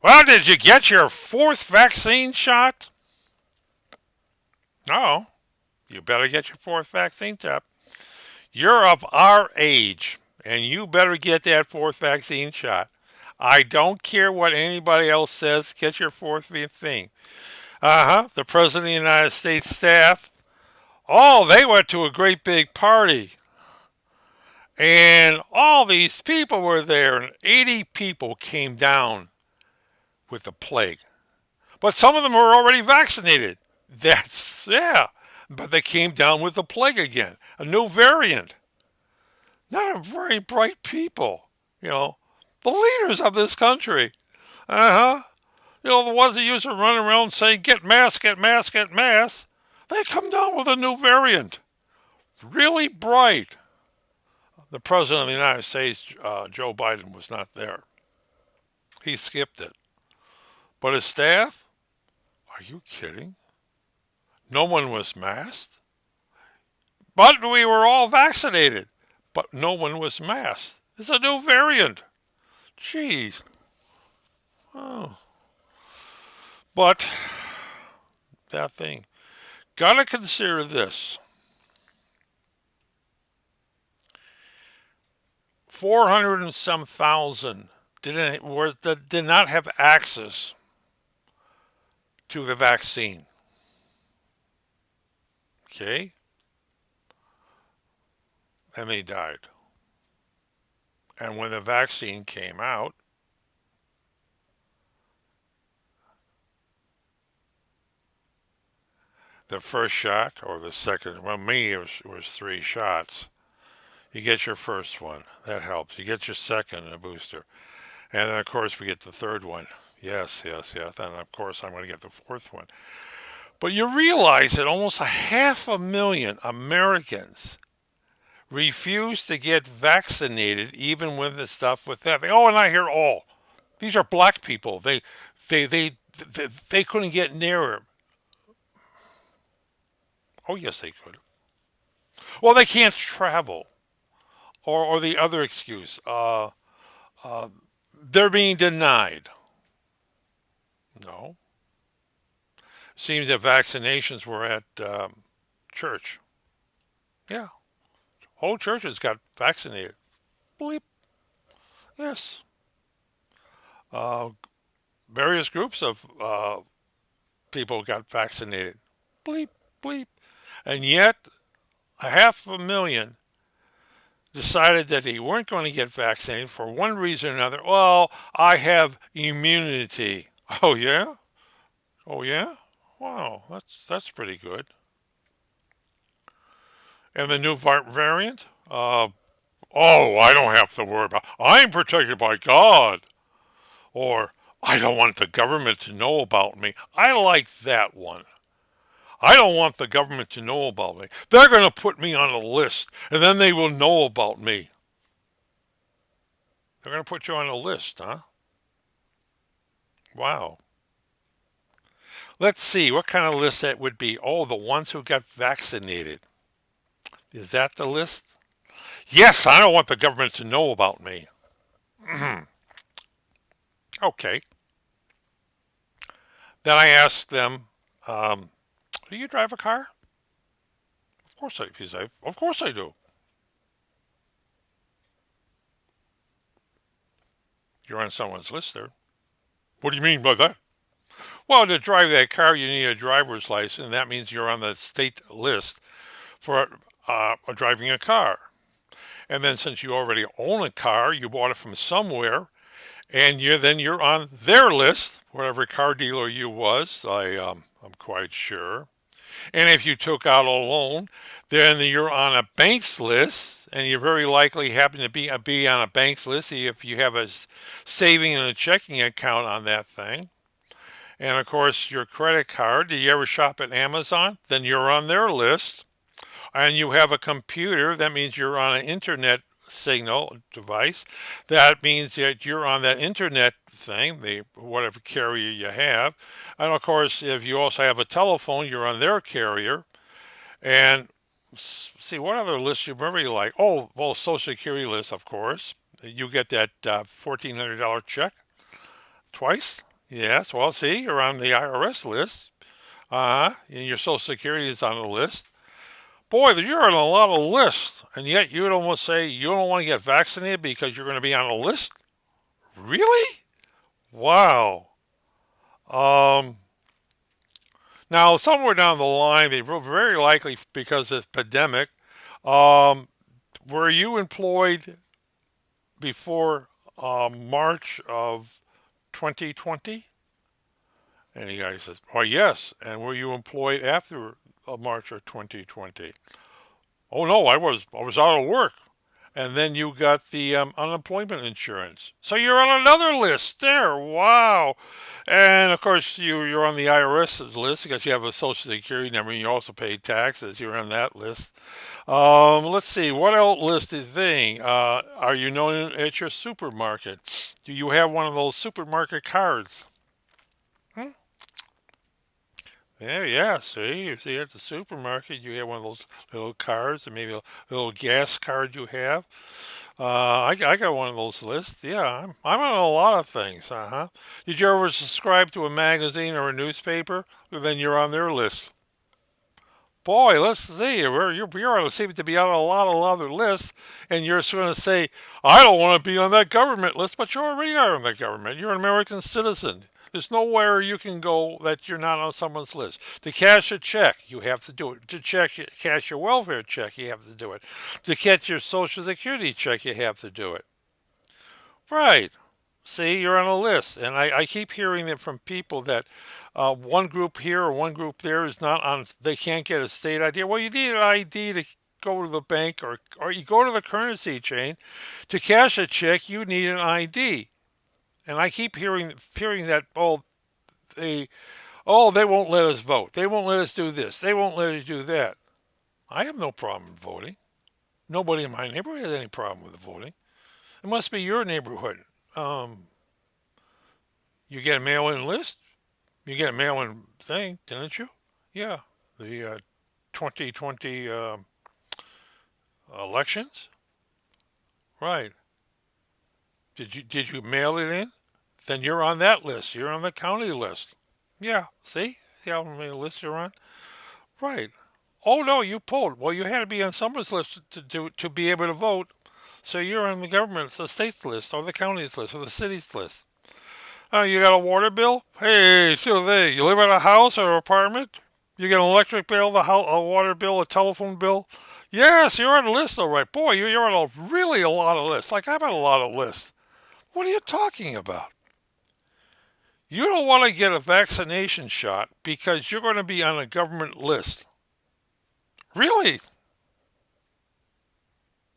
Well, did you get your fourth vaccine shot? No. You better get your fourth vaccine shot. You're of our age, and you better get that fourth vaccine shot. I don't care what anybody else says. Get your fourth thing. The President of the United States staff. Oh, they went to a great big party. And all these people were there, and 80 people came down with the plague. But some of them were already vaccinated. Yeah. But they came down with the plague again, a new variant. Not a very bright people, you know, the leaders of this country. Uh huh. The ones that used to run around saying, get mask, get mask, get mask. They come down with a new variant. Really bright. The President of the United States, Joe Biden, was not there. He skipped it. But his staff? Are you kidding? No one was masked. But we were all vaccinated. But no one was masked. It's a new variant. Jeez. Oh. But that thing. Gotta consider this. 400 and some thousand did not have access to the vaccine. Okay? And they died. And when the vaccine came out, the first shot or the second, well, me, it was three shots. You get your first one. That helps. You get your second, a booster. And then, of course, we get the third one. Yes, yes, yes. And, of course, I'm going to get the fourth one. But you realize that almost a 500,000 Americans refuse to get vaccinated even with the stuff with that. Oh, and I hear all. These are black people. They couldn't get near. Oh, yes, they could. Well, they can't travel. Or the other excuse, uh, they're being denied. No. Seems that vaccinations were at church. Yeah. Whole churches got vaccinated. Bleep. Yes. Uh, Various groups of people got vaccinated. Bleep, bleep. And yet, 500,000 decided that they weren't going to get vaccinated for one reason or another. Well, I have immunity. Oh yeah? Oh yeah? Wow, that's pretty good. And the new variant? Oh, I don't have to worry about. I'm protected by God. Or I don't want the government to know about me. I like that one. I don't want the government to know about me. They're going to put me on a list, and then they will know about me. They're going to put you on a list, huh? Wow. Let's see what kind of list that would be. Oh, the ones who got vaccinated. Is that the list? Yes, I don't want the government to know about me. Okay. Then I asked them, um, do you drive a car? Of course I, he said, of course I do. You're on someone's list there. What do you mean by that? Well, to drive that car, you need a driver's license, and that means you're on the state list for driving a car. And then since you already own a car, you bought it from somewhere, and you're on their list, whatever car dealer you was. I'm quite sure. And if you took out a loan, then you're on a bank's list, and you very likely happen to be on a bank's list if you have a saving and a checking account on that thing. And of course, your credit card. Do you ever shop at Amazon? Then you're on their list. And you have a computer. That means you're on an internet signal device. That means that you're on that internet thing, the whatever carrier you have. And of course, if you also have a telephone, you're on their carrier. And see what other lists you really like. Oh, well, Social Security list, of course. You get that $1,400 check twice. Yes, well, see, you're on the IRS list. And your Social Security is on the list. Boy, you're on a lot of lists, and yet you would almost say you don't want to get vaccinated because you're going to be on a list? Really? Wow. Um, Now, somewhere down the line, they will very likely, because of the pandemic, um, were you employed before March of 2020? And the guy says, "Why, yes." And were you employed after March of 2020? Oh no, I was out of work. And then you got the unemployment insurance. So you're on another list there. Wow. And of course, you're on the IRS list because you have a Social Security number and you also pay taxes. You're on that list. Let's see. What else listed thing? Are you known at your supermarket? Do you have one of those supermarket cards? Hmm? Yeah, yeah. See, you see at the supermarket, you have one of those little cards, and maybe a little gas card you have. I got one of those lists. Yeah, I'm on a lot of things. Uh huh. Did you ever subscribe to a magazine or a newspaper? Well, then you're on their list. Boy, let's see. You're on seem to be on a lot of other lists, and you're going to say, "I don't want to be on that government list," but you already are on that government. You're an American citizen. There's nowhere you can go that you're not on someone's list. To cash a check, you have to do it. To cash your welfare check, you have to do it. To catch your Social Security check, you have to do it. Right. See, you're on a list. And I keep hearing that from people that one group here or one group there is not on, they can't get a state ID. Well, you need an ID to go to the bank or you go to the currency chain. To cash a check, you need an ID. And I keep hearing that, they, they won't let us vote. They won't let us do this. They won't let us do that. I have no problem voting. Nobody in my neighborhood has any problem with voting. It must be your neighborhood. Um, you get a mail-in list. You get a mail-in thing, didn't you? Yeah, the 2020 elections. Right. Did you mail it in? Then you're on that list. You're on the county list. Yeah. See how many lists you're on? Right. Oh no, you pulled. Well, you had to be on someone's list to be able to vote. So you're on the government's, the state's list, or the county's list, or the city's list. Oh, you got a water bill? Hey, so there. You live in a house or apartment? You get an electric bill, a water bill, a telephone bill? Yes, you're on a list, all right. Boy, you're on really a lot of lists. Like I'm on a lot of lists. What are you talking about? You don't want to get a vaccination shot because you're going to be on a government list. Really?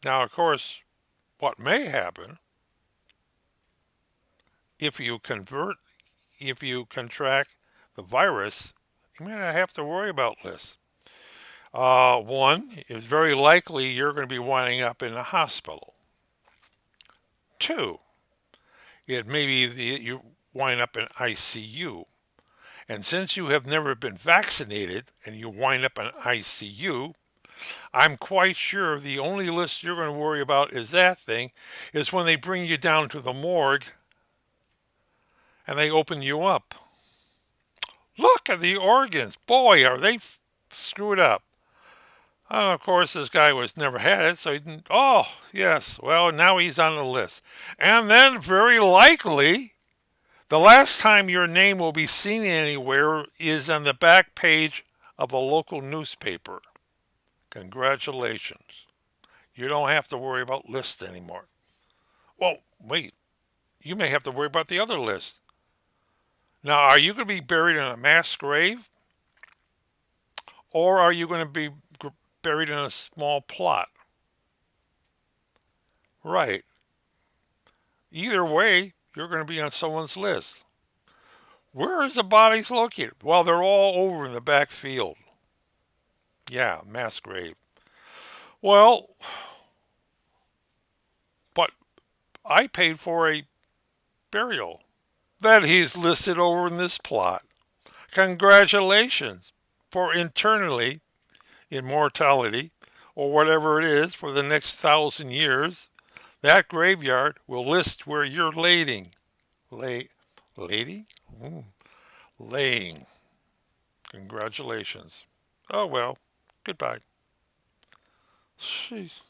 Now, of course, what may happen if you convert, if you contract the virus, you may not have to worry about lists. One, it's very likely you're going to be winding up in a hospital. Two, it may be you wind up in ICU. And since you have never been vaccinated and you wind up in ICU, I'm quite sure the only list you're going to worry about is that thing, is when they bring you down to the morgue and they open you up. Look at the organs. Boy, are they screwed up. Of course, this guy was never had it, so he didn't. Oh, yes. Well, now he's on the list. And then, very likely, the last time your name will be seen anywhere is on the back page of a local newspaper. Congratulations. You don't have to worry about lists anymore. Well, wait. You may have to worry about the other list. Now, are you going to be buried in a mass grave? Or are you going to be buried in a small plot? Right. Either way, you're going to be on someone's list. Where is the bodies located? Well, they're all over in the back field. Yeah, mass grave. Well, but I paid for a burial that he's listed over in this plot. Congratulations for internally immortality or whatever it is for the next 1,000 years. That graveyard will list where you're lading. Lady? Mm, laying. Congratulations. Oh well. Goodbye. Jeez.